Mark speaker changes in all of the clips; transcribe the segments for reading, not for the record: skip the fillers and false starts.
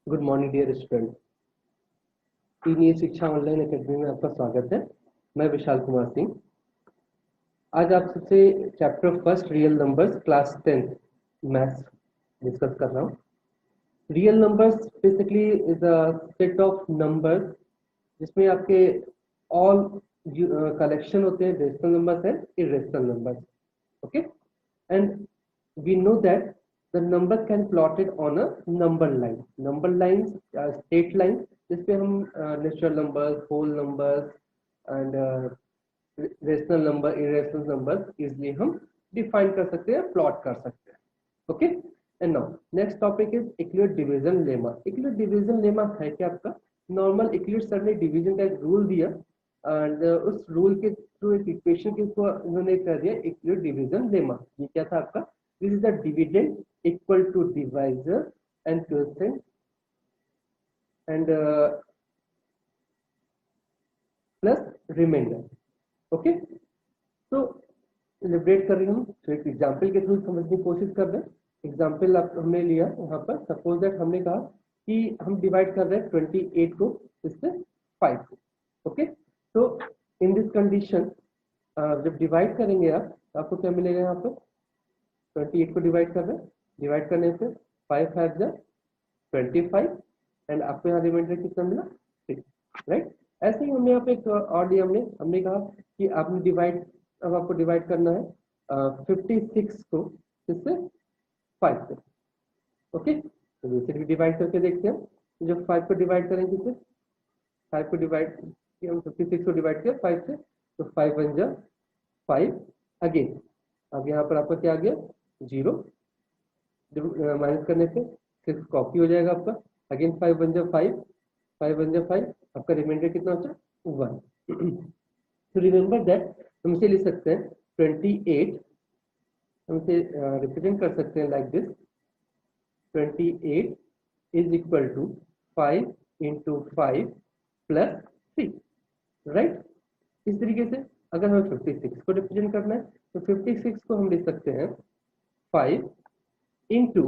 Speaker 1: Good morning dear student. Team Shiksha online academy में आपका स्वागत है। मैं विशाल कुमार सिंह आज आप सबसे chapter first real numbers class 10th maths discuss कर रहा हूँ। Real numbers basically is a set of numbers जिसमें आपके ऑल कलेक्शन होते हैं rational numbers and irrational numbers. Okay, and we know that the number can plotted on a number line. Number lines straight line जिसपे हम natural numbers, whole numbers and rational number, irrational numbers easily हम define कर सकते हैं, plot कर सकते हैं। Okay, and now next topic is Euclid division lemma. Euclid division lemma है क्या आपका नॉर्मल इक्लिड सर ने डिवीजन का एक रूल दिया एंड उस रूल के थ्रू एक इक्वेशन के थ्रू उन्होंने कर दिया इक्लिड डिवीजन लेमा। ये क्या था आपका, this is the dividend equal to divisor and quotient and plus reminder. Okay, तो लिबरेट कर रही हूँ तो एक एग्जाम्पल के थ्रू समझने की कोशिश कर रहे हैं। एग्जाम्पल हमने लिया यहाँ पर, सपोज दैट हमने कहा कि हम डिवाइड कर रहे हैं 28 को इससे 5 को। ओके, तो इन दिस कंडीशन जब डिवाइड करेंगे आप तो आपको क्या मिलेगा, यहाँ पर 28 को डिवाइड कर रहे हैं, डिवाइड करने से 5 5 जा 25 एंड आपको यहाँ रिमाइंडर कितना मिला 6, राइट। ऐसे ही हमने यहाँ पे एक और दिया, हमने कहा कि आपने डिवाइड, अब आपको डिवाइड करना है 56 को इससे 5 से। ओके, तो बेसिकली डिवाइड करके देखते हैं, जब 5 को डिवाइड करेंगे किससे, 5 को डिवाइड किया हम 56 को डिवाइड किया 5 से, तो 5 1 जा 5 अगेन। अब यहाँ पर आपका क्या आ गया 0, माइनस करने से 6 कॉपी हो जाएगा आपका, अगेन 5 1 जा 5, 5 1 जा 5, आपका रिमाइंडर कितना होता है 1। तो रिमेंबर दैट हम इसे लिख सकते हैं 28, हम इसे रिप्रेजेंट कर सकते हैं like this, 28 is equal to 5 into 5 plus 3, right. इस तरीके से अगर हमें 56 को रिप्रेजेंट करना है तो 56 को हम लिख सकते हैं 5 इंटू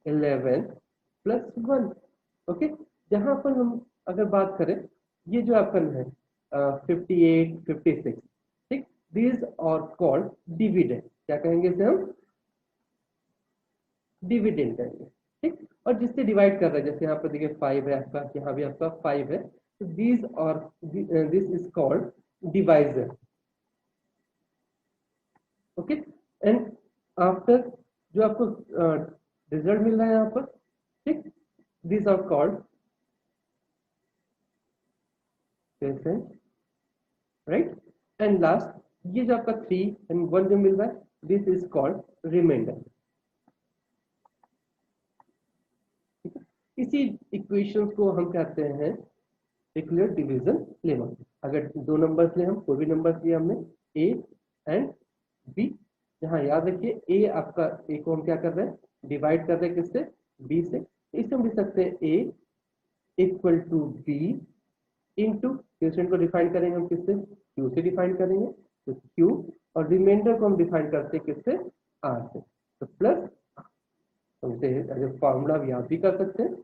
Speaker 1: 11 प्लस 1। ओके, जहां पर हम अगर बात करें, ये जो आपका है 58 56, ठीक, दीज आर कॉल्ड डिविडेंड। क्या कहेंगे इसे हम, डिविडेंड कहेंगे, ठीक। और जिससे डिवाइड कर रहे हैं, जैसे यहाँ पर देखिए 5 है आपका, यहाँ भी आपका 5 है, तो दीज और this is called divisor. Okay, and after जो आपको रिजल्ट मिल रहा है यहाँ पर, ठीक, these are called right. And last ये जो आपका 3 एंड 1 जो मिल रहा है, दिस इज कॉल्ड रिमाइंडर। इसी इक्वेशंस को हम कहते हैं इक्लिड डिवीजन लेमा। अगर दो नंबर्स ले, हम कोई भी नंबर्स लिए हमने ए एंड बी, जहां याद रखिए ए आपका, ए को हम क्या कर रहे हैं डिवाइड कर रहे हैं किससे, बी से। इसे हम लिख सकते हैं a equal to b into question को डिफाइन करेंगे हम किससे, क्यू से डिफाइन करेंगे, तो क्यू, और रिमाइंडर को हम डिफाइन करते हैं किससे, आर से, तो प्लस हम फॉर्मूला याद भी कर सकते हैं,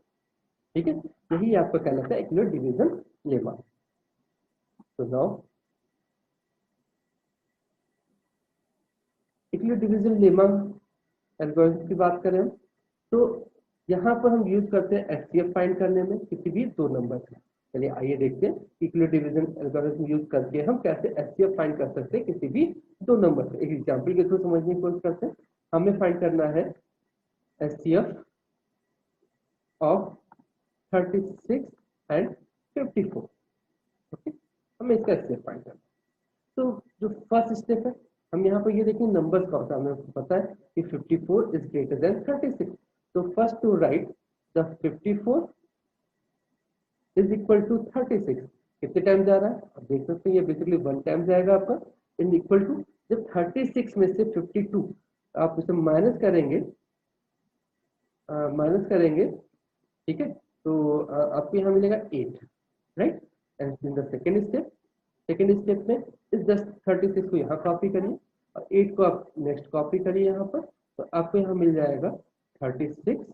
Speaker 1: ठीक है। यही आपका कहलाता है इक्लिड डिवीजन लेमा। तो now Euclid division lemma algorithm की बात करें तो यहाँ पर हम यूज करते हैं एचसीएफ फाइंड करने में किसी भी दो नंबर से। चलिए आइए देखते हैं इक्लिड डिवीजन एल्गोरिथम यूज करके हम कैसे एचसीएफ फाइंड कर सकते हैं किसी भी दो नंबर से। एक एग्जांपल के थ्रू समझने की कोशिश करते हैं। हमें फाइंड करना है एचसीएफ ऑफ 36 एंड 54। ओके, हमें इसका एचसीएफ फाइंड करना है। तो जो फर्स्ट स्टेप है, हम यहाँ पर ये देखें नंबर्स का होता है, हमें पता है कि 54 इज ग्रेटर देन 36। तो first to write the 54 is equal to 36। कितने टाइम जा रहा है आप देख सकते हैं, ये बेसिकली 1 टाइम जाएगा आपका, इन इक्वल टू जब 36 में से 52 आप इसे माइनस करेंगे, ठीक है, तो आपको यहाँ मिलेगा 8, right. And in the second step में इस 36 को यहाँ कॉपी करिए और 8 को आप नेक्स्ट कॉपी करिए यहाँ पर, तो आपको यहाँ मिल जाएगा 36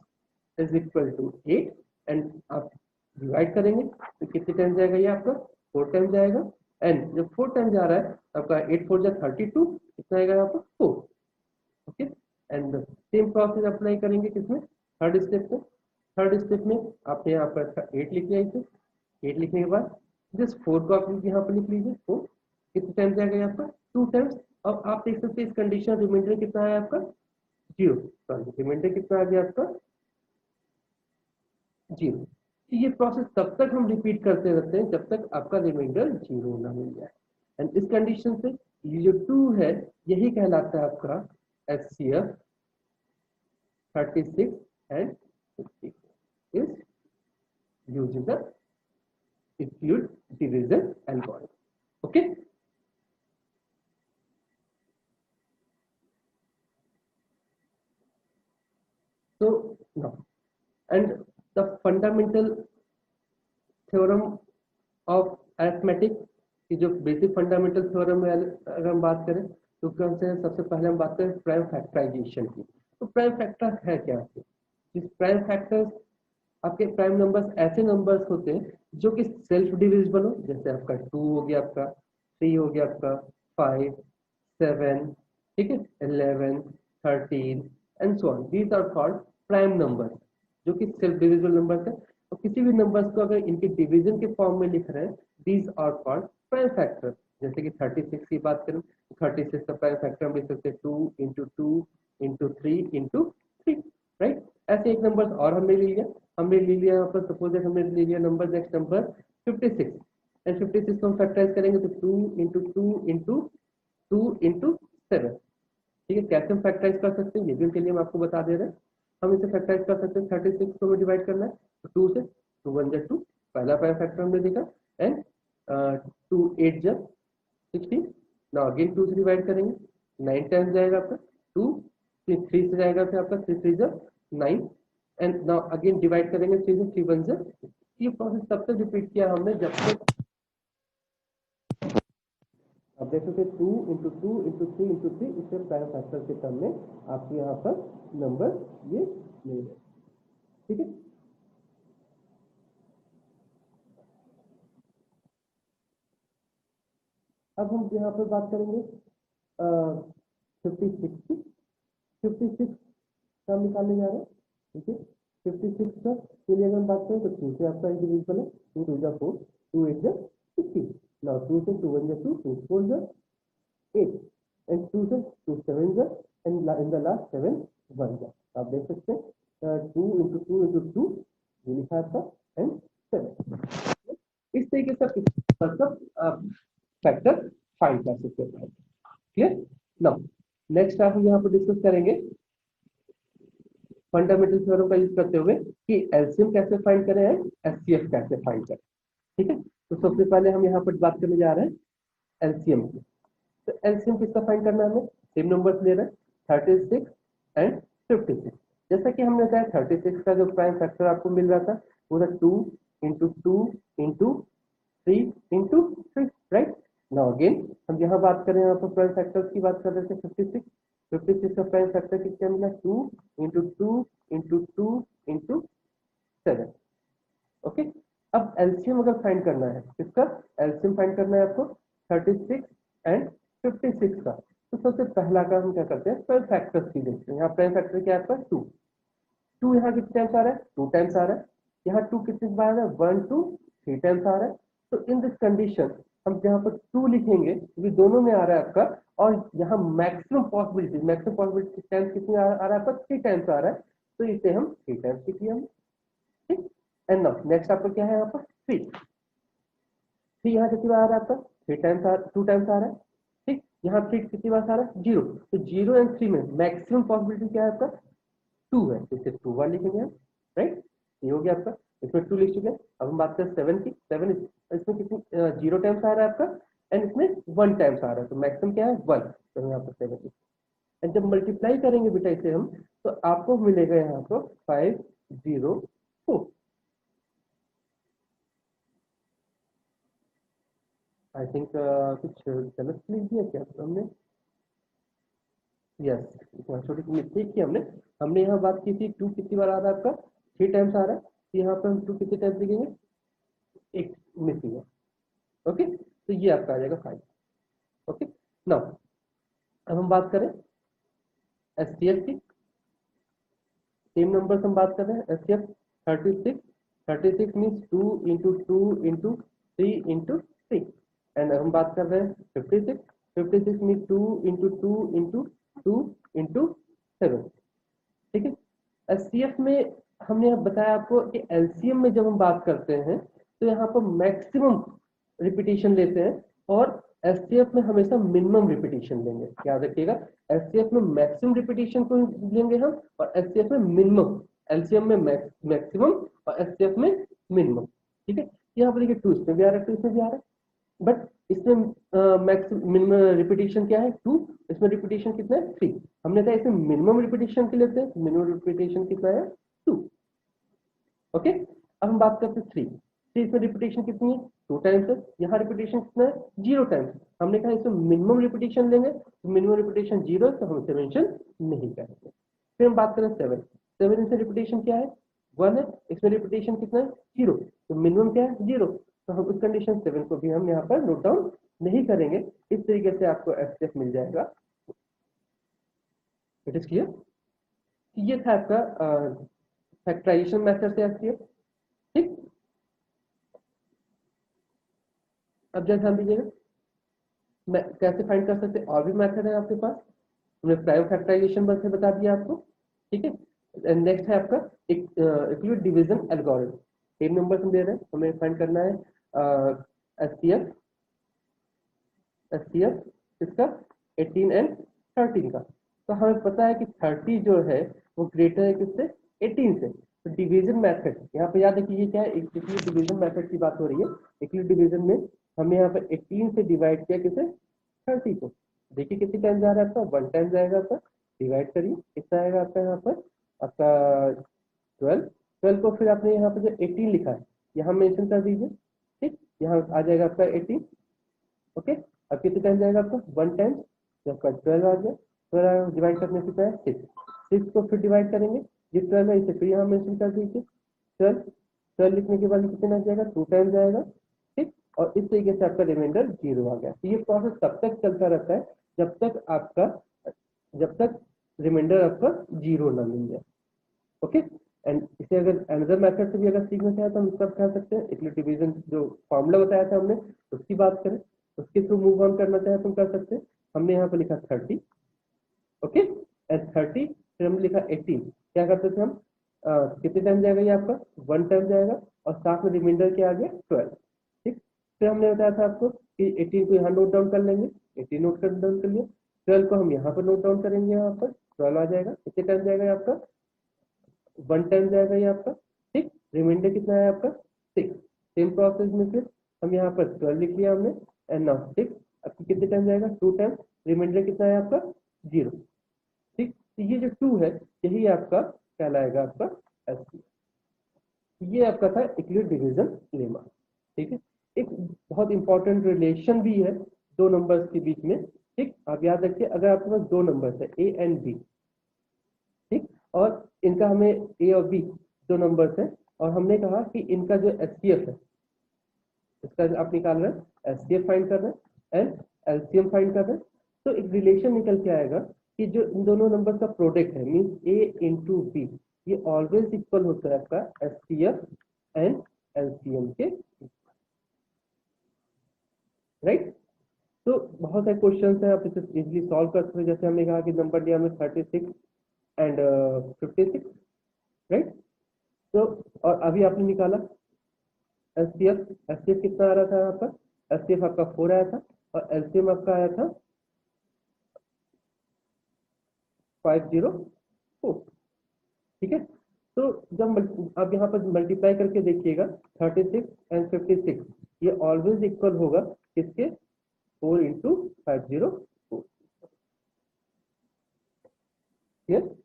Speaker 1: इज इक्वल टू 8 एंड आप डिवाइड करेंगे तो कितने टाइम जाएगा ये आपका 4 टाइम जाएगा। एंड जब 4 टाइम जा रहा है आपका 8 4 जा 32 कितना आएगा यहाँ पर 4। Okay and same process apply करेंगे किसमें थर्ड स्टेप में। थर्ड स्टेप में आपने यहाँ पर 8 लिख लिया इसे। 8 लिखने के बाद जिस 4 को आप यहाँ पर लिख लीजिए 4 कितने टाइम जाएगा यहाँ पर 2 टाइम्स। अब आप देख सकते हैं इस कंडीशन रिमाइंडर कितना है आपका 0। सॉरी रिमाइंडर कितना आ गया आपका 0। ये प्रोसेस तब तक हम रिपीट करते रहते हैं जब तक आपका रिमाइंडर 0 ना मिल जाए। एंड इस कंडीशन से ये जो 2 है यही कहलाता है आपका HCF 36 and 50 is using the skewed division algorithm. Okay. So now and the fundamental theorem of arithmetic की जो बेसिक फंडामेंटल थ्योरम है अगर हम बात करें तो कौन से सबसे पहले हम बात करें प्राइम फैक्टराइजेशन की। तो प्राइम फैक्टर है क्या आपके जिस प्राइम फैक्टर्स आपके प्राइम नंबर्स ऐसे नंबर्स होते हैं जो कि सेल्फ डिविजिबल हो जैसे आपका 2 हो गया आपका 3 हो गया आपका 5 7 ठीक है 11 13 and so on these are called prime numbers जो कि सेल्फ डिविजिबल नंबर्स है। तो किसी भी नंबर्स को अगर इनके डिवीजन के फॉर्म में लिख रहे हैं these are called prime factor. जैसे कि 36 की बात करें तो 36 का प्राइम फैक्टर हम लिख सकते हैं 2 इंटू 2 इंटू 3 इंटू 3 राइट। ऐसे एक नंबर और हमने ले लिया यहाँ पर सपोज हमने ले लिया नंबर नेक्स्ट नंबर 56 एंड 56 को हम फैक्टराइज करेंगे तो 2 इंटू 2 इंटू 2 इंटू 7 ठीक है। कैसे हम फैक्टराइज कर सकते हैं ये भी उनके लिए हम आपको बता दे रहे हैं। हम इसे फैक्टराइज कर सकते हैं 36 को डिवाइड करना है तो 2 से 2 1 जा 2 पहला प्राइम फैक्टर हमने देखा एंड 2 8 जा 16 नाउ अगेन 2 से डिवाइड करेंगे 9 टाइम्स जाएगा आपका 2 3 से जाएगा फिर आपका 3 3 जा 9 एंड नाउ अगेन डिवाइड करेंगे 3 से 3 1 जा। ये प्रोसेस तब तक रिपीट किया हमने जब तक अब देख सकते 2 इंटू 2 इंटू 3 इंटू 3 इससे प्राइम फैक्टर के टर्म में आपके यहाँ पर नंबर ये मिल गए ठीक है। अब हम यहाँ पर बात करेंगे 56 की 56 का निकालने जा रहे हैं ठीक है। 56 का के लिए अगर हम बात करें तो 2 से आपका डिविजिबल है 2 2 जा 4 2 8 जा 16 नाउ 2 से 2 1 जा 2 2 4 जा 8 and 2 से 2 7 जा and in the last 7 1 जा। आप देख सकते हैं 2 इंटू 2 इंटू 2 ये लिखा है आपका एंड 7 इस तरीके से सब फैक्टर फाइंड कर सकते हैं। क्लियर नाउ नेक्स्ट आप यहाँ पर डिस्कस करेंगे फंडामेंटल थ्योरम का यूज करते हुए कि एलसीएम कैसे फाइंड करें एंड एचसीएफ कैसे फाइंड करें ठीक है। तो सबसे पहले हम यहाँ पर बात करने जा रहे हैं एलसीएम की। तो एलसीएम किसका फाइंड करना है हमें सेम नंबर्स ले रहे हैं 36 एंड 56 जैसा कि हमने बताया 36 का जो प्राइम फैक्टर आपको मिल रहा था वो था 2 into 2 into 3 into 3 right. Now again हम यहाँ बात करें यहाँ पर प्राइम फैक्टर्स की बात कर रहे थे 56 का प्राइम फैक्टर कितना मिला 2 इंटू 2 इंटू 2 इंटू 7 ओके। अब एलसीएम अगर फाइंड करना है किसका एलसीएम फाइंड करना है आपको 36 एंड 56 का। तो सबसे पहला का हम क्या करते हैं प्राइम फैक्टर्स की देखते हैं। यहाँ प्राइम फैक्टर क्या है आपका 2 2 यहाँ कितने टाइम्स आ रहा है 2 टाइम्स आ रहा है। यहाँ 2 कितने बार आ रहा है 1 2 3 टाइम्स आ रहा है। तो इन दिस कंडीशन हम जहाँ पर 2 लिखेंगे क्योंकि दोनों में आ रहा है आपका और यहाँ मैक्सिमम पॉसिबिलिटी टाइम्स कितनी आ रहा है आपका 3 टाइम्स आ रहा है तो इसे हम 3 टाइम्स लिख लिया ठीक। एंड नाउ नेक्स्ट आपका क्या है यहाँ पर 3 3 यहाँ कितनी बार आ रहा है आपका 3 टाइम्स 2 टाइम्स आ रहा है ठीक। यहाँ 3 कितनी बार आ रहा है 0 तो 0 एंड 3 में मैक्सिमम पॉसिबिलिटी क्या है आपका 2 है तो इसे 2 बार लिखेंगे हम राइट। ये हो गया आपका इसमें 2 लिख चुके हैं। अब हम बात करें 7 की 7 इसमें कितनी 0 टाइम्स आ रहा है आपका एंड इसमें 1 टाइम्स आ रहा है तो मैक्सिमम क्या है 1 तो हम यहाँ पर 7 एंड जब मल्टीप्लाई करेंगे बेटा इसे हम तो आपको मिलेगा यहाँ पर 504। आई थिंक कुछ गलत लिख दिया क्या हमने यस छोटी सी मिस्टेक की हमने हमने यहाँ बात की थी 2 कितनी बार आ रहा है आपका 3 टाइम्स आ रहा है तो यहाँ पर हम 2 कितने टाइम्स लिखेंगे, एक मिसिंग है। ओके, तो ये आपका आ जाएगा 5। ओके, नाउ अब हम बात करें एसटीएफ की। सेम नंबर हम बात कर रहे हैं STF 36। 36 means 2 into 2 into 3 into 6। And हम बात कर रहे हैं 56। 56 मीन्स 2 इंटू 2 इंटू 2 इंटू 7। ठीक है, एसटीएफ में हमने बताया आपको कि एलसीएम में जब हम बात करते हैं तो यहाँ पर मैक्सिमम रिपीटिशन लेते हैं और एसटीएफ में हमेशा मिनिमम रिपीटिशन लेंगे। याद रखिएगा, एसटीएफ में मैक्सिमम रिपीटिशन को लेंगे हम और एसटीएफ में मिनिमम। एलसीएम में मैक्सिमम और एसटीएफ में मिनिमम। ठीक है, यहाँ पर देखिए 2 इसमें भी आ रहा है, 2 इसमें भी आ रहा है, बट इसमें मिनिमम रिपीटिशन क्या है 2, इसमें रिपीटिशन कितना है 3। हमने कहा इसमें मिनिमम रिपीटिशन के लेते हैं, मिनिमम रिपीटिशन कितना है 2। ओके, अब हम बात करते हैं 3। इसमें रिपीटिशन कितनी है 2 टाइम्स है। यहाँ रिपीटिशन कितना है 0 टाइम्स। हमने कहा इसमें मिनिमम रिपीटिशन लेंगे, तो मिनिमम रिपीटिशन 0 है तो हम इसे मेंशन नहीं करेंगे। फिर हम बात करें 7। 7 इसमें रिपीटिशन क्या है 1 है, इसमें रिपीटिशन कितना है 0, तो मिनिमम क्या है 0, तो हम उस कंडीशन 7 को भी हम यहाँ पर नोट डाउन नहीं करेंगे। इस तरीके से आपको एफसीएफ मिल जाएगा। इट इज क्लियर, ये था आपका फैक्टराइजेशन मेथड से एफसीएफ। ठीक, अब जैसे हम लीजिएगा मैं कैसे फाइंड कर सकते हैं, और भी मेथड है आपके पास, हमने प्राइम फैक्टराइजेशन से बता दिया आपको। ठीक है, नेक्स्ट है आपका इक्विड डिवीजन एल्गोरिथम। 3 नंबर हम दे रहे हैं, हमें फाइंड करना है एसटीएफ इसका 18 एंड 13 का। तो हमें पता है कि 30 जो है वो ग्रेटर है किससे 18 से। तो डिवीजन मेथड यहाँ पे याद रखिए क्या है, इक्विड डिवीजन मेथड की बात हो रही है। इक्विड डिवीजन में हमने यहाँ पे 18 से डिवाइड किया किसे 30 को। देखिए कितनी टाइम जा रहा है आपका 1 टाइम जाएगा आपका, डिवाइड करिए कितना आएगा आपका यहाँ पर आपका 12। 12 को फिर आपने यहाँ पे जो 18 लिखा है यहाँ मेंशन कर दीजिए। ठीक, यहाँ आ जाएगा आपका 18। ओके, अब कितने टाइम जाएगा आपका 1 टाइम, जब आपका 12 आ गया 12 डिवाइड करने से कितना है 6। 6 को फिर डिवाइड करेंगे, ये 12 है इसे फिर यहाँ मेंशन कर दीजिए 12। 12 लिखने के बाद कितना आ जाएगा 2 टाइम जाएगा। ठीक, और इस तरीके से आपका रिमाइंडर 0 आ गया। तो ये प्रोसेस तब तक चलता रहता है जब तक रिमाइंडर आपका 0 ना मिल जाए। ओके, एंड इसे अगर अनदर मेथड से भी अगर सीखना चाहे तो हम इसका कर सकते हैं। इक्विड डिवीजन जो फॉर्मूला बताया था हमने उसकी बात करें, उसके थ्रू मूव ऑन करना चाहे तो हम कर सकते हैं। हमने यहाँ पर लिखा 30। ओके, एंड 30 फिर हमने लिखा 18। क्या करते थे हम कितने टाइम जाएगा ये आपका 1 टाइम जाएगा और साथ में रिमाइंडर क्या आ गया 12। ठीक, फिर हमने बताया था आपको कि 18 को यहाँ नोट डाउन कर लेंगे, 18 नोट कर डाउन कर लिया, 12 को हम यहाँ पर नोट डाउन करेंगे, यहाँ पर 12 आ जाएगा। कितने टाइम जाएगा ये आपका 1 टाइम जाएगा ये आपका। ठीक, रिमाइंडर कितना है आपका 6। सेम प्रोसेस में फिर हम यहाँ पर 12 लिख लिया हमने एंड नाउ 6। अब कितने टाइम जाएगा 2 टाइम, रिमाइंडर कितना है आपका 0। ठीक, तो ये जो 2 है यही आपका कहलाएगा आपका एसपी। ये आपका था इक्विड डिवीजन लेमा। ठीक है, एक बहुत इंपॉर्टेंट रिलेशन भी है दो नंबर्स के बीच में। ठीक, आप याद रखिए अगर आपके पास 2 नंबर्स है ए एंड बी, ठीक, और इनका हमें ए और बी 2 नंबर्स है और हमने कहा कि इनका जो एचसीएफ है इसका आप निकाल रहे हैं, एचसीएफ फाइंड कर रहे हैं एंड एलसीएम फाइंड कर रहे हैं। तो एक रिलेशन निकल के आएगा कि जो इन दोनों नंबर का प्रोडक्ट है मींस ए इंटू बी, ये ऑलवेज इक्वल होता है आपका एचसीएफ एंड एलसीएम के, राइट। तो बहुत सारे क्वेश्चन है, आप इसे इजिली सॉल्व कर सकते हैं। जैसे हमने कहा कि नंबर दिया हमें 36 एंड 56, राइट। तो और अभी आपने निकाला एचसीएफ, एचसीएफ कितना आ रहा था यहाँ पर, एचसीएफ आपका 4 आया था और एलसीएम आपका आया था 504। ठीक है, तो जब आप यहाँ पर मल्टीप्लाई करके देखिएगा 36 एंड 56, ये ऑलवेज इक्वल होगा किसके 4 इंटू 504। ठीक,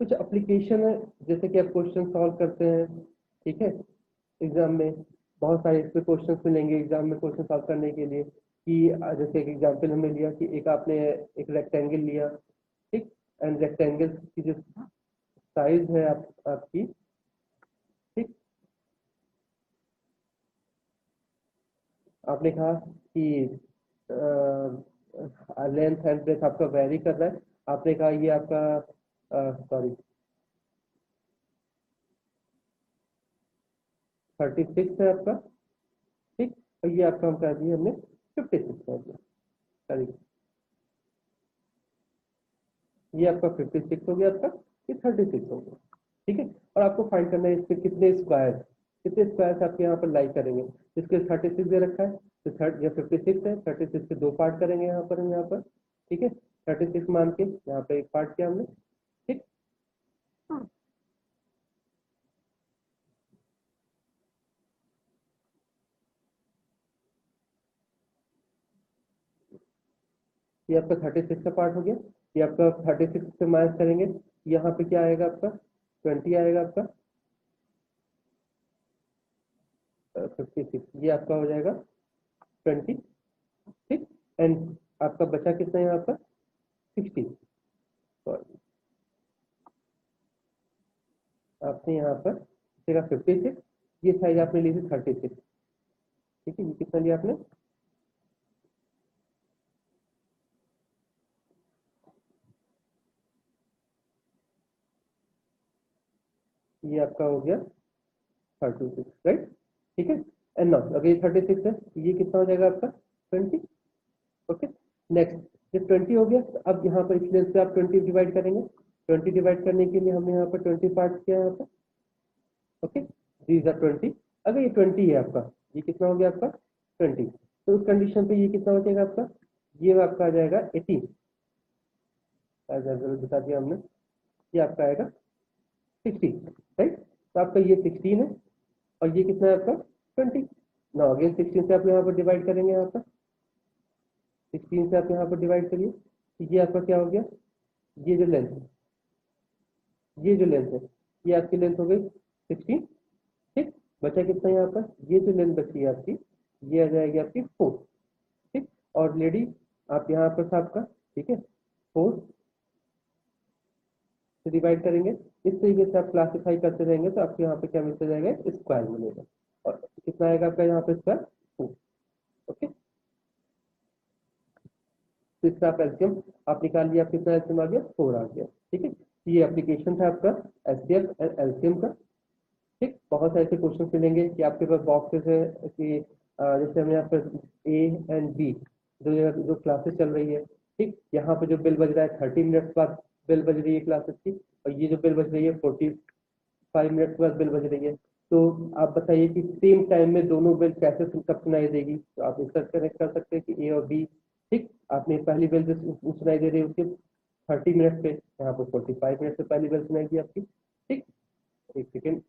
Speaker 1: कुछ एप्लीकेशन है जैसे कि आप क्वेश्चन सॉल्व करते हैं। ठीक है, एग्जाम में बहुत सारे इस पे क्वेश्चन मिलेंगे एग्जाम में क्वेश्चन सॉल्व करने के लिए। कि जैसे एक एग्जांपल हमने लिया कि एक आपने एक रेक्टेंगल लिया, ठीक, एंड रेक्टेंगल की जो साइज है आपकी, ठीक, आपने कहा कि लेंथ एंड ब्रेथ आपका वेरी कर रहा है, आपने कहा ये आपका सॉरी 36 है आपका, ठीक, और ये आपका हम कर दिए हमने 56 कर दिया, सॉरी ये आपका 56 हो गया, आपका ये 36 हो गया, ठीक है। और आपको फाइंड करना है इसके कितने स्क्वायर आपके यहाँ पर लाई करेंगे। इसके 36 दे रखा है, तो थर्ड या 56 है, 36 के दो पार्ट करेंगे यहाँ पर, ठीक है, 36 मान के यहाँ पे एक पार्ट किया हमने, ठीक। ये आपका 36 का पार्ट हो गया, ये आपका 36 से माइनस करेंगे, यहाँ पे क्या आएगा आपका 20 आएगा आपका, 56 ये आपका हो जाएगा 20, ठीक। एंड आपका बचा कितना है यहाँ पर 60, सॉरी आपने यहाँ पर 56, ये साइज आपने ली थी 36, ठीक है, ये कितना लिया आपने, ये आपका हो गया 36, राइट, ठीक है। एंड नाउ अगर ये 36 है, ये कितना हो जाएगा आपका 20, ओके। नेक्स्ट जब 20 हो गया, तो अब यहाँ पर इस लेंथ से आप 20 डिवाइड करेंगे, 20 डिवाइड करने के लिए हमने यहाँ पर 20 पार्ट किया यहाँ पर, ओके, दीज आर 20। अगर ये 20 है आपका, ये कितना हो गया आपका 20, तो उस कंडीशन पे ये कितना हो जाएगा आपका, ये आपका आ जाएगा 18, बता दिया हमने, ये आपका आएगा 16, राइट। तो आपका ये 16 है, और ये कितना है आपका 20 ना, अगेन 16 से आप यहाँ पर डिवाइड करेंगे, यहाँ पर 16 से आप यहाँ पर डिवाइड करिए, तो ये आपका क्या हो गया, ये जो लेंथ है, ये जो लेंथ है, ये आपकी लेंथ हो गई 16, ठीक। बचा कितना यहाँ पर, ये जो लेंथ बची है आपकी, ये आ जाएगी आपकी 4, ठीक। और लेडी आप यहाँ पर था आपका, ठीक है, 4 से डिवाइड करेंगे, इस तरीके से आप क्लासिफाई करते रहेंगे, तो आपको यहाँ पे क्या मिलता जाएगा, स्क्वायर मिलेगा, और कितना आएगा आपका यहाँ पे स्क्वायर 4, ओके। तो इसका आप एल्सियम आप निकाल लिया, आप कितना एल्सियम आ गया 4 आ गया, ठीक है। ये एप्लीकेशन था आपका एचसीएफ एंड एल्सियम का, ठीक। बहुत सारे ऐसे क्वेश्चन मिलेंगे कि आपके पास बॉक्सेस है कि जैसे हमें यहाँ पर ए एंड बी जो क्लासेस चल रही है, ठीक, यहाँ पे जो बिल बज रहा है 30 मिनट्स बाद बिल बज रही है क्लासेस की, और ये जो बिल बज रही है 45 मिनट्स बाद बिल बज रही है, तो आप बताइए कि सेम टाइम में दोनों बिल कैसे कब सुनाई देगी। तो आप इसका कनेक्ट कर सकते हैं कि ए और बी, ठीक, आपने पहली बिल जो सुनाई दे रही है उसके 30 मिनट पे, यहाँ पर 45 मिनट से पहली बिल सुनाई दी आपकी, ठीक। एक सेकेंड,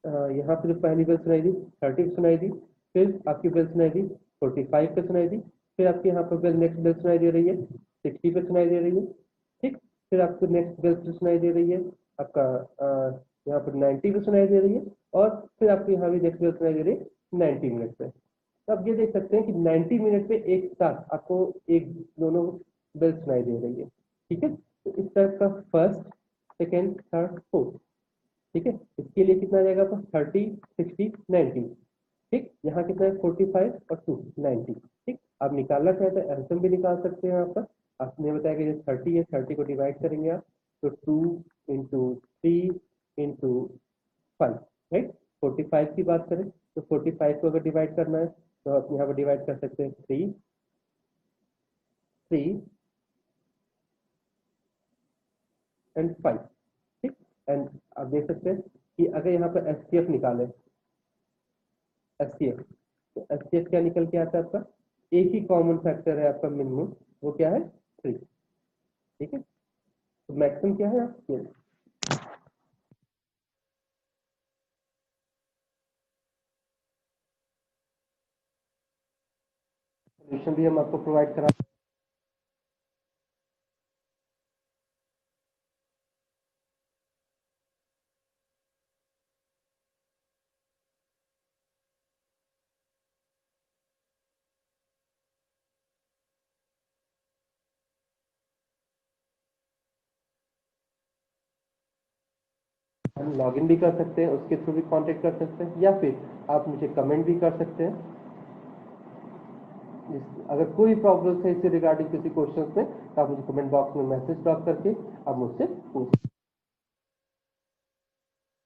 Speaker 1: यहाँ पे जो पहली बेल सुनाई दी 30 पे सुनाई दी, फिर आपकी बेल सुनाई दी 45 पे सुनाई दी, फिर आपकी यहाँ पर बेल नेक्स्ट बेल सुनाई दे रही है 60 पे सुनाई दे रही है, ठीक। फिर आपको नेक्स्ट बेल सुनाई दे रही है आपका यहाँ पर 90 पे सुनाई दे रही है, और फिर आपको यहाँ भी नेक्स्ट बेल सुनाई दे रही है 90 मिनट पे। तो आप ये देख सकते हैं कि 90 मिनट पे एक साथ आपको एक दोनों बेल सुनाई दे रही है, ठीक है। तो इस टाइप का फर्स्ट, सेकेंड, थर्ड, फोर्थ, ठीक है, इसके लिए कितना आ जाएगा आपका 30, 60, 90, ठीक। यहाँ कितना है 45 और 2 90, ठीक। आप निकालना चाहे तो एल्सियम भी निकाल सकते हैं यहाँ पर, आपने बताया कि जो 30 है 30 को डिवाइड करेंगे आप, तो 2 into 3 into 5, राइट। 45 की बात करें तो 45 को अगर डिवाइड करना है तो आप यहाँ पर डिवाइड कर सकते हैं 3, 3 and 5, ठीक। एंड आप देख सकते हैं कि अगर यहाँ पर एचसीएफ निकाले, एचसीएफ, तो एचसीएफ क्या निकल के आता है आपका, एक ही कॉमन फैक्टर है आपका मिनिमम, वो क्या है 3, ठीक है। तो मैक्सिमम क्या है ये सोल्यूशन भी हम आपको प्रोवाइड करा हम लॉगिन भी कर सकते हैं, उसके थ्रू भी कांटेक्ट कर सकते हैं, या फिर आप मुझे कमेंट भी कर सकते हैं। अगर कोई प्रॉब्लम है इससे रिगार्डिंग किसी क्वेश्चन में तो आप मुझे कमेंट बॉक्स में मैसेज ड्रॉप करके आप मुझसे पूछ सकते हैं।